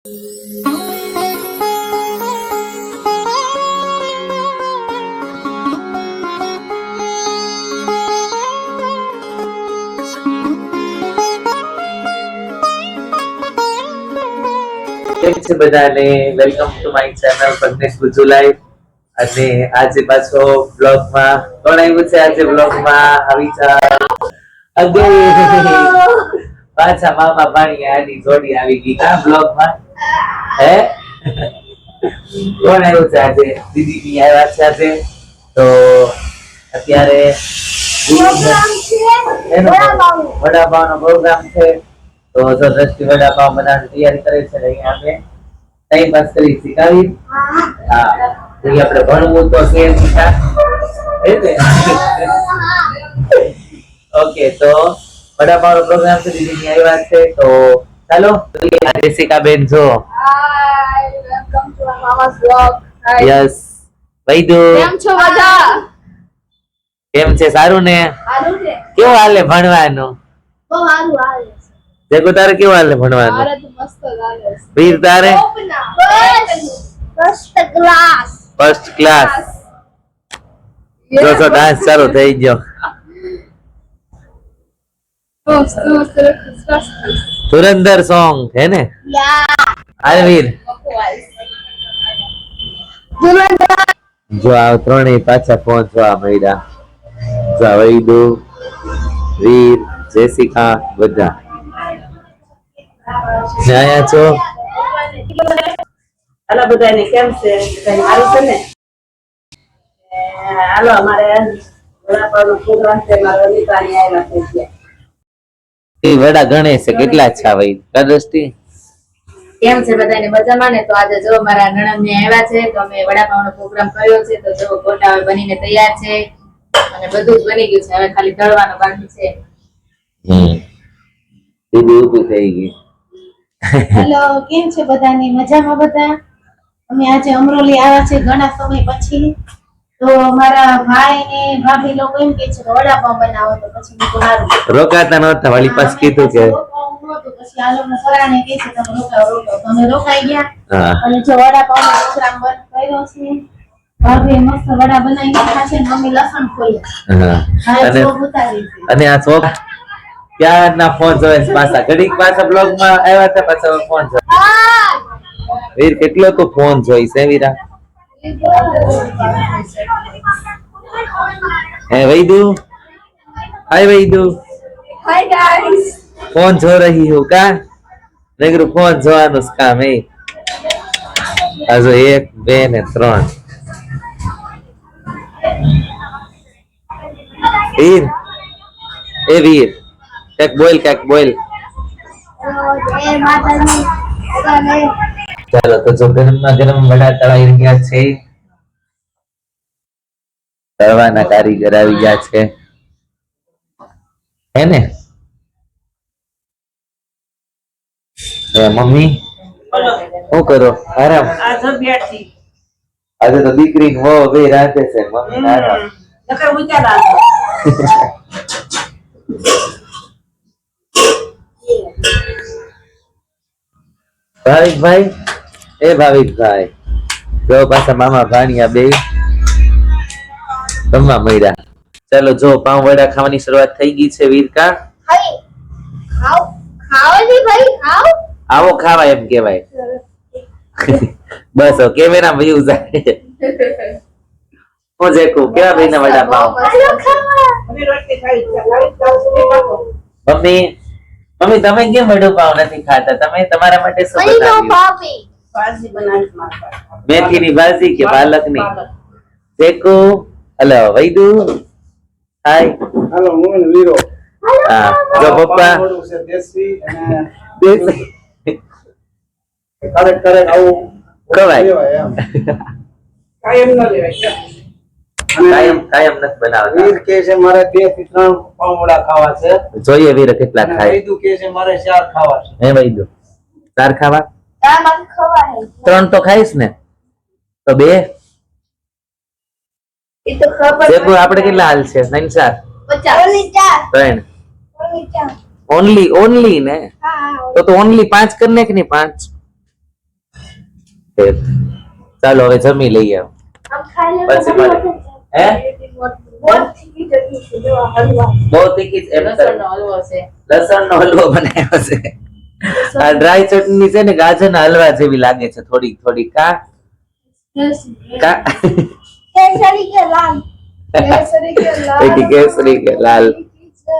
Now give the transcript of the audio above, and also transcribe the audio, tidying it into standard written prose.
કેમ છે બધાને? Welcome to my channel Padmesh Guju live. અને આજે પાછો બ્લોગમાં કોણ આવ્યું છે? આજે બ્લોગમાં આવી પાછા મામા પાણી આની જોડી આવી ગઈ કા બ્લોગમાં. હે કોણ આવ્યું છે આજે? દીદી ની આવ્યા છે આજે. તો અત્યારે વડાપાવનો પ્રોગ્રામ છે. તો દ્રષ્ટિ વડાપાવ બનાવવાની તૈયારી કરે છે. અહીંયા અમે ટાઈમ પાસ કરી શીખાવી. હા આપણે ભણવું તો છે ઓકે. તો વડાપાવનો પ્રોગ્રામ છે, દીદી આવ્યા છે. તો ચાલો જેસિકા બેન જો. Welcome to mama's vlog. Yes Vaidu કેમ છો બધા? કેમ છે? સારું ને? સારું છે. કેવું હાલે ભણવાનું? બહુ સારું હાલે છે. દેખો તારે કેવું હાલે ભણવાનું? મારે તો મસ્ત હાલે છે. વીર તારે? First class. First class. જો ડાન્સ ચાલુ થઈ ગયો. ધુરંધર સોંગ હે ને? હાલ વીર જો આ ત્રણેય પાછા પહોંચવા મળ્યા. જો વૈદુ, વીર, જેસિકા બધા આયા છો. હાલો બધાને કેમ છે? બધાને સારું છે ને? હાલો અમારે વડાપાવનો પ્રોગ્રામ છે. મારા અનિતાની આવ્યા છે. એ વડા ગણે છે કેટલા છે ભાઈ? દ્રષ્ટિ કેમ છે બધાને મજામાં ને? તો આજે જો મારા નણંદ ને આવ્યા છે તો અમે વડાપાવનો પ્રોગ્રામ કર્યો છે. તો જો ગોટા બનીને તૈયાર છે અને બધું જ બની ગયું છે. હવે ખાલી તળવાનું બાકી છે. દીદી ઊભી થઈ ગઈ. હેલો, કેમ છે બધાને? મજામાં બધા? અમે આજે અમરોલી આવ્યા છે ઘણા સમય પછી. તો મારા ભાઈ ને ભાભી લોકો એમ કે છે કે વડાપાવ બનાવો. તો પછી મેં સારું રોકાતા નહોતા વાળી પાસ કીધું કે પછી આ લોકો પરાણે કે છે તમે રોકાવ. તો અમે રોકાઈ ગયા. હા અને જો વડાપાવનો પ્રોગ્રામ બંધ કર્યો છે. ભાભી મસ્ત વડા બનાવી નાખ્યા છે. મમ્મી લસણ ખોલ્યા. હા હા અને ચોક ઉતારી છે. અને આ છોક ક્યાં ના ફોન જોવે છે પાછા ઘડીક પાછા બ્લોગ માં આવ્યા હતા પાછા ફોન જોવે. વીર કેટલો તો ફોન જોઈ છે વીરા? હે વૈદુ? હાય વૈદુ. Hi guys. ફોન જો રહી હું કા? નગર ફોન જોવાનું કામ હે. આજો 1 2 ને 3 વીર એ વીર કઈક બોલ. જય માતાજી. ચાલો તો જો ગરમમાં ગરમ વડા તળાઈ રહ્યા છે. તળવાના કારીગર આવી ગયા છે હે ને? મમ્મી શું કરો? આરામ? આ જો બેઠી આજે તો દીકરી હો બે રાતે છે. મમ્મી આરામ. નકર ઊંચા રાખો. ભાવિકભાઈ જો પાછા મામા ભાણિયા બે રમવા મળ્યા. ચાલો જો પાવ વડા ખાવાની શરૂઆત થઈ ગઈ છે. વીરકા હાય ખાઓ. ખાઓ જી ભાઈ ખાઓ. આવો ખાવા એમ કેવાય. બસ કેમેરા વ્યૂ જાય. હું જેકું કેવા ભાઈ ના વડા પાવ? હાલો ખાવા. મને રોટલી ખાઈ છે. લાઈટ ચાલુ છે પાકો. મમ્મી તમે કેમ વડા પાવ નથી ખાતા? તમે તમારા માટે શું મહિનો બનાવ્યું? ભાભી. ભાજી બનાવી છે મારા પાસે. મેથીની ભાજી કે પાલકની? જેકુ હલો વૈદુ હાય. હાલો હું વીરો. હા જો પપ્પા પાવડું છે દેશી અને દેશી. ક્યારેક આવું ખવાય. લેવાય એમ. કાયમ ન લેવાય. કાયમ નથી બનાવતા. વીર કે છે મારે 2 થી 3 પાવડા ખાવા છે. જોઈએ વીર કેટલા અને ખાય. વૈદુ કે છે મારે 4 ખાવા છે. હે વૈદુ 4 ખાવા? તામાં ખવા હે. 3 તો ખાઈશ ને? તો 2 ઈ તો ખબર જેકુ આપણે કેટલા હાલ છે? 9 4 50 ઓલી 4 3 ઓલી 4 ઓનલી ને? હા તો ઓનલી 5 કર ને કે નહીં? 5 તે ચાલો હવે જમી લઈએ આમ ખાઈ લે પછી મળે હે બહુ તીખી ચટણી છે જો આ હલવા બહુ તીખી એમ લસણનો હલવો છે. લસણનો હલવો બનાવ્યો છે આ ડ્રાય ચટણી છે ને ગાજરના હલવા જેવી લાગે છે થોડી થોડી કા કા કેસરી કે લાલ કેસરી કે લાલ એકી કેસરી કે લાલ તીખી છે.